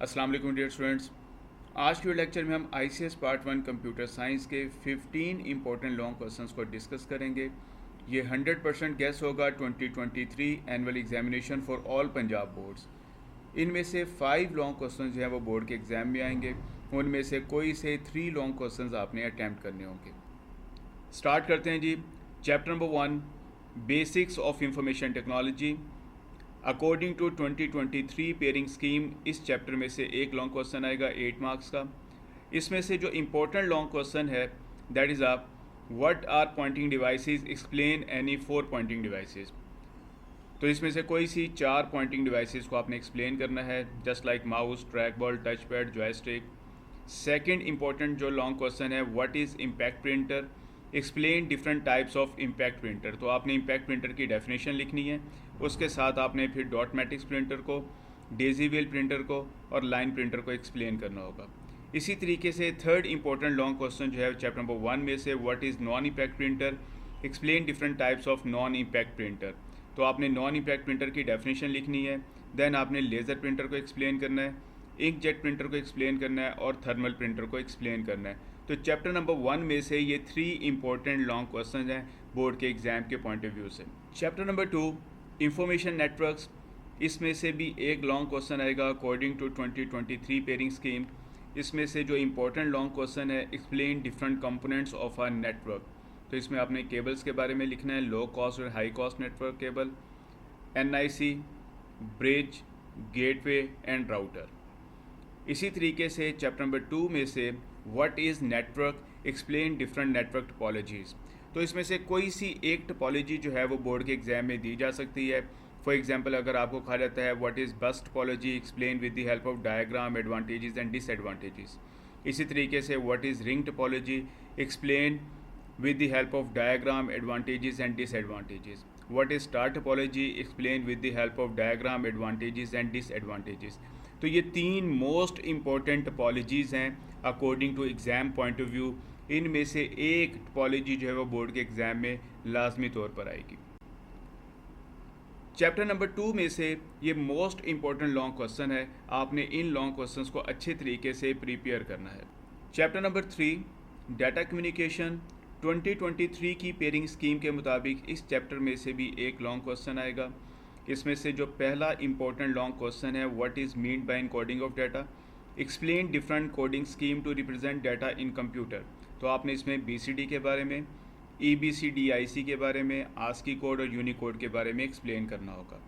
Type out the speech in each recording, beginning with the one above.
अस्सलाम वालेकुम dear students. आज के लेक्चर में हम आईसीएस पार्ट 1 कंप्यूटर साइंस के 15 इंपॉर्टेंट लॉन्ग क्वेश्चंस को डिस्कस करेंगे। ये 100% गेस होगा 2023 annual examination for all Punjab boards. इनमें से 5 लॉन्ग क्वेश्चंस जो हैं वो बोर्ड के एग्ज़ाम में आएंगे। उनमें से कोई से 3 लॉन्ग क्वेश्चंस आपने अटैम्प्ट करने होंगे। स्टार्ट करते हैं जी। Chapter number 1, basics of information technology. According to 2023 pairing scheme, इस चैप्टर में से एक लॉन्ग क्वेश्चन आएगा 8 मार्क्स का। इसमें से जो इम्पोर्टेंट लॉन्ग क्वेश्चन है दैट इज़ आप what are pointing devices, explain any 4 pointing devices. तो इसमें से कोई सी 4 पॉइंटिंग डिवाइसेस को आपने एक्सप्लेन करना है, just like mouse, track ball, touch pad, joystick. Second important जो लॉन्ग क्वेश्चन है what is impact printer, explain different types of impact printer. तो आपने इम्पैक्ट प्रिंटर की डेफिनेशन लिखनी है, उसके साथ आपने फिर डॉट मैट्रिक्स प्रिंटर को, डेजी व्हील प्रिंटर को और लाइन प्रिंटर को एक्सप्लेन करना होगा। इसी तरीके से थर्ड इंपॉर्टेंट लॉन्ग क्वेश्चन जो है चैप्टर नंबर 1 में से what is non impact printer, explain different types of non impact printer. तो आपने नॉन इम्पैक्ट प्रिंटर की डेफिनेशन लिखनी है, देन आपने लेज़र प्रिंटर को एक्सप्लेन करना है, इंकजेट प्रिंटर को एक्सप्लेन करना है और थर्मल प्रिंटर को एक्सप्लेन करना है। तो चैप्टर नंबर 1 में से ये 3 इंपॉर्टेंट लॉन्ग क्वेश्चन हैं बोर्ड के एग्ज़ाम के पॉइंट ऑफ व्यू से। Chapter number 2, information networks. इसमें से भी एक लॉन्ग क्वेश्चन आएगा अकॉर्डिंग टू 2023 पेयरिंग स्कीम। इसमें से जो इम्पोर्टेंट लॉन्ग क्वेश्चन है explain different components of our network. तो इसमें आपने केबल्स के बारे में लिखना है, लो कॉस्ट और high cost network cable, NIC, bridge, gateway and router. इसी तरीके से चैप्टर नंबर 2 में से what is network, explain different network topologies. तो इसमें से कोई सी एक टोपोलॉजी जो है वो बोर्ड के एग्ज़ाम में दी जा सकती है। फॉर एग्जांपल अगर आपको कहा जाता है what is bus topology, explain with the help of diagram, advantages and disadvantages. इसी तरीके से what is ring topology, explain with the help of diagram, advantages and disadvantages. What is star topology, explain with the help of diagram, advantages and disadvantages. तो ये 3 most important topologies हैं according to exam point of view. इनमें से एक topology जो है वो board के एग्ज़ाम में लाजमी तौर पर आएगी। चैप्टर नंबर 2 में से ये मोस्ट इम्पॉर्टेंट लॉन्ग क्वेश्चन है, आपने इन लॉन्ग क्वेश्चंस को अच्छे तरीके से प्रिपेयर करना है। Chapter number 3, data communication. 2023 की पेयरिंग स्कीम के मुताबिक इस चैप्टर में से भी एक लॉन्ग क्वेश्चन आएगा। इसमें से जो पहला इंपॉर्टेंट लॉन्ग क्वेश्चन है what is mean by encoding of data, explain different coding scheme to represent data in computer. तो आपने इसमें BCD के बारे में, EBCDIC के बारे में, ASCII कोड और यूनिकोड के बारे में एक्सप्लेन करना होगा।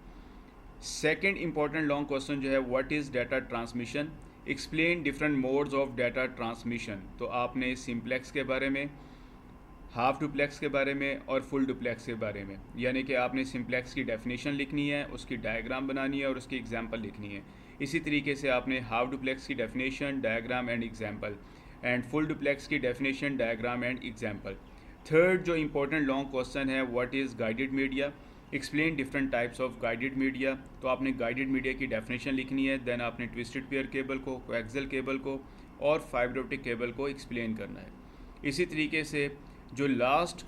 सेकेंड इंपॉर्टेंट लॉन्ग क्वेश्चन जो है what is data transmission, explain different modes of data transmission. तो आपने सिंप्लेक्स के बारे में, हाफ डुप्लेक्स के बारे में और फुल डुप्लेक्स के बारे में, यानी कि आपने सिंप्लेक्स की डेफिनेशन लिखनी है, उसकी डायग्राम बनानी है और उसकी एग्जांपल लिखनी है। इसी तरीके से आपने हाफ डुप्लेक्स की definition, diagram and example, and full duplex की definition, diagram and example. Third जो इंपॉर्टेंट लॉन्ग क्वेश्चन है what is guided media, explain different types of guided media. तो आपने गाइडेड मीडिया की डेफिनेशन लिखनी है, देन आपने ट्विस्टेड पेयर केबल को, कोएक्सियल केबल को और फाइबर ऑप्टिक केबल को एक्सप्लेन करना है। इसी तरीके से जो लास्ट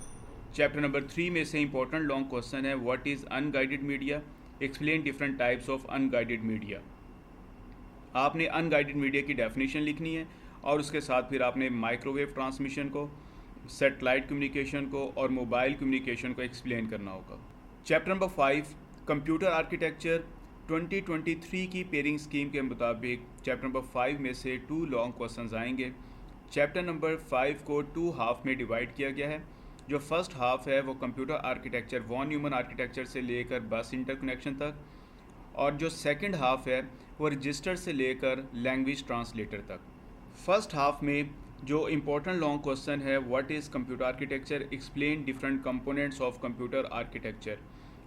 चैप्टर नंबर 3 में से इंपॉर्टेंट लॉन्ग क्वेश्चन है what is unguided media, explain different types of unguided media. आपने अनगाइडेड मीडिया की डेफिनेशन लिखनी है और उसके साथ फिर आपने माइक्रोवेव ट्रांसमिशन को, सैटेलाइट कम्युनिकेशन को और मोबाइल कम्युनिकेशन को एक्सप्लेन करना होगा। Chapter number 5, computer architecture. 2023 की पेयरिंग स्कीम के मुताबिक चैप्टर नंबर 5 में से 2 लॉन्ग क्वेश्चंस आएंगे। चैप्टर नंबर 5 को 2 हाफ में डिवाइड किया गया है। जो फर्स्ट हाफ है वो computer architecture, von Neumann architecture से लेकर बस इंटरकनेक्शन तक, और जो सेकंड हाफ है वो रजिस्टर से लेकर लैंग्वेज ट्रांसलेटर तक। फर्स्ट हाफ में जो इम्पोर्टेंट लॉन्ग क्वेश्चन है what is computer architecture, explain different components of computer architecture.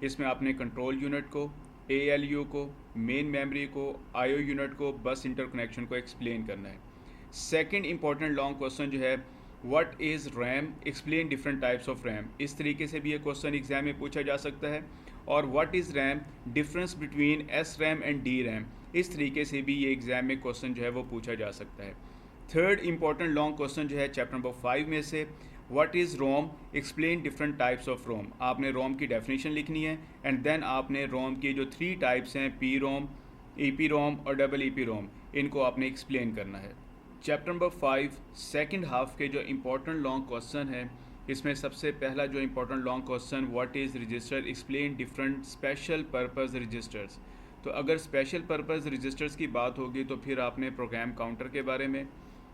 इसमें आपने कंट्रोल यूनिट को, ALU को, मेन मेमोरी को, IO यूनिट को, बस इंटरकनेक्शन को एक्सप्लेन करना है। सेकेंड इंपॉर्टेंट लॉन्ग क्वेश्चन जो है what is RAM, explain different types of RAM. इस तरीके से भी ये क्वेश्चन एग्जाम में पूछा जा सकता है। और what is RAM, difference between SRAM and DRAM। इस तरीके से भी ये एग्ज़ाम में क्वेश्चन जो है वो पूछा जा सकता है। थर्ड इंपॉर्टेंट लॉन्ग क्वेश्चन जो है चैप्टर नंबर 5 में से what is ROM, explain different types of ROM. आपने रोम की डेफिनेशन लिखनी है एंड देन आपने रोम की जो 3 टाइप्स हैं, पी रोम, EPROM और EEPROM, इनको आपने एक्सप्लेन करना है। चैप्टर नंबर 5 सेकंड हाफ के जो इम्पोर्टेंट लॉन्ग क्वेश्चन है, इसमें सबसे पहला जो important long question, what is register, explain different special purpose registers. तो अगर स्पेशल पर्पस रजिस्टर्स की बात होगी तो फिर आपने प्रोग्राम काउंटर के बारे में,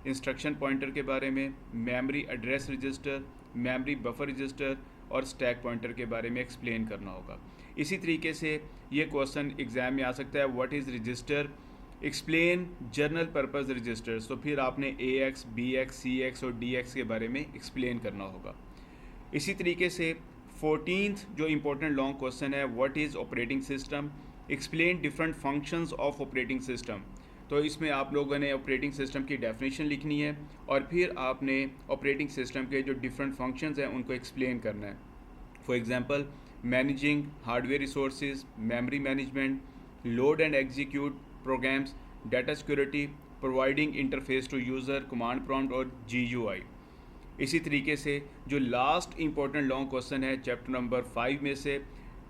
इंस्ट्रक्शन पॉइंटर के बारे में, memory address register, memory buffer register और स्टैक पॉइंटर के बारे में एक्सप्लेन करना होगा। इसी तरीके से ये क्वेश्चन एग्ज़ाम में आ सकता है, what is register, explain general purpose registers. तो फिर आपने AX, BX, CX और DX के बारे में एक्सप्लेन करना होगा। इसी तरीके से 14th जो इम्पोर्टेंट लॉन्ग क्वेश्चन है, what is operating system, explain different functions of operating system. तो इसमें आप लोगों ने ऑपरेटिंग सिस्टम की डेफिनेशन लिखनी है और फिर आपने ऑपरेटिंग सिस्टम के जो डिफरेंट फंक्शंस हैं उनको एक्सप्लेन करना है। For example, managing hardware resources, memory management, load and execute programs, data security, providing interface to user, command prompt और GUI। इसी तरीके से जो लास्ट इम्पोर्टेंट लॉन्ग क्वेश्चन है चैप्टर नंबर 5 में से,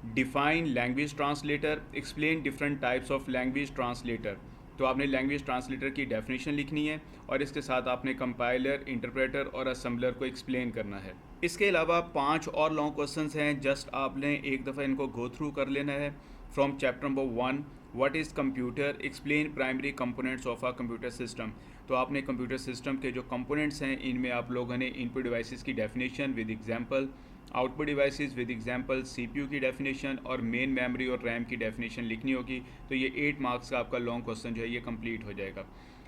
define language translator, explain different types of language translator. तो आपने लैंग्वेज ट्रांसलेटर की डेफिनेशन लिखनी है और इसके साथ आपने कंपाइलर, इंटरप्रेटर और असेंबलर को एक्सप्लेन करना है। इसके अलावा 5 और लॉन्ग क्वेश्चंस हैं, जस्ट आपने एक दफ़ा इनको गो थ्रू कर लेना है। From chapter number 1, what is computer, explain primary components of a computer system. तो आपने कंप्यूटर सिस्टम के जो कंपोनेंट्स हैं इनमें आप लोगों ने इनपुट डिवाइसेस की definition with example, output devices with example, CPU की डेफिनेशन और मेन मेमोरी और रैम की डेफिनेशन लिखनी होगी। तो ये 8 मार्क्स का आपका लॉन्ग क्वेश्चन जो है ये कंप्लीट हो जाएगा।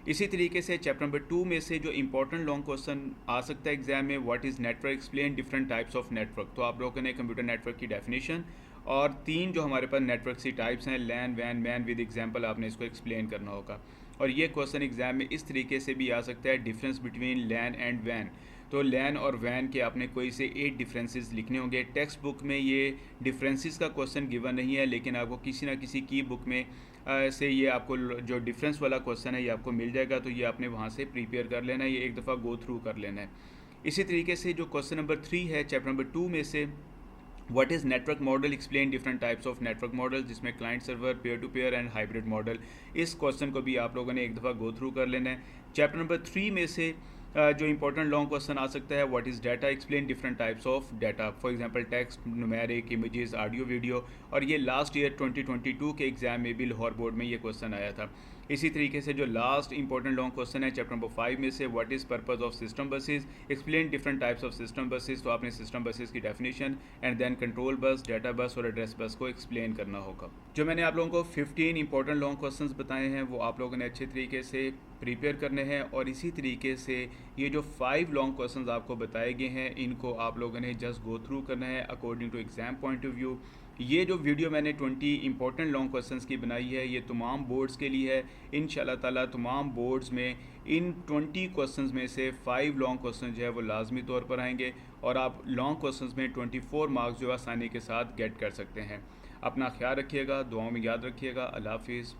इसी तरीके से चैप्टर नंबर 2 में से जो इंपॉर्टेंट लॉन्ग क्वेश्चन आ सकता है एग्जाम में, what is network, explain different types of network. तो आप लोगों ने कंप्यूटर नेटवर्क की डेफिनेशन और 3 जो हमारे पास नेटवर्क की टाइप्स हैं, लैन, वैन, मैन विद एग्जांपल, आपने इसको एक्सप्लेन करना होगा। और ये क्वेश्चन एग्जाम में इस तरीके से भी आ सकता है, डिफरेंस बिटवीन लैन एंड वैन। तो लैन और वैन के आपने कोई से 8 डिफरेंसेस लिखने होंगे। टेक्स्ट बुक में ये डिफरेंसेस का क्वेश्चन गिवन नहीं है, लेकिन आपको किसी ना किसी की बुक में से ये आपको जो डिफरेंस वाला क्वेश्चन है ये आपको मिल जाएगा। तो ये आपने वहाँ से प्रिपेयर कर लेना है, ये एक दफ़ा गो थ्रू कर लेना है। इसी तरीके से जो क्वेश्चन नंबर 3 है चैप्टर नंबर 2 में से, what is network model, explain different types of network model, जिसमें client server, peer to peer and hybrid model. इस क्वेश्चन को भी आप लोगों ने एक दफ़ा गो थ्रू कर लेना है। चैप्टर नंबर 3 में से जो इंपॉर्टेंट लॉन्ग क्वेश्चन आ सकता है, what is data, explain different types of data, for example text, numeric, images, audio, video. और ये लास्ट ईयर 2022 के एग्जाम में भी लाहौर बोर्ड में ये क्वेश्चन आया था। इसी तरीके से जो लास्ट इंपॉर्टेंट लॉन्ग क्वेश्चन है चैप्टर नंबर 5 में से, what is purpose of system buses, explain different types of system buses. तो आपने सिस्टम बसेस की definition and then control bus, data bus और एड्रेस बस को एक्सप्लेन करना होगा। जो मैंने आप लोगों को 15 इंपॉर्टेंट लॉन्ग क्वेश्चंस बताए हैं वो आप लोगों ने अच्छे तरीके से प्रिपेयर करने हैं। और इसी तरीके से ये जो 5 लॉन्ग क्वेश्चंस आपको बताए गए हैं इनको आप लोगों ने जस्ट गो थ्रू करना है according to exam point of view. ये जो वीडियो मैंने 20 इंपॉर्टेंट लॉन्ग क्वेश्चंस की बनाई है ये तमाम बोर्ड्स के लिए है। इंशाल्लाह ताला तमाम बोर्ड्स में इन 20 क्वेश्चंस में से 5 लॉन्ग क्वेश्चन जो है वो लाजमी तौर पर आएंगे और आप लॉन्ग क्वेश्चंस में 24 मार्क्स जो आसानी के साथ गेट कर सकते हैं। अपना ख्याल रखिएगा, दुआओं में याद रखिएगा। अल्लाह हाफिज़।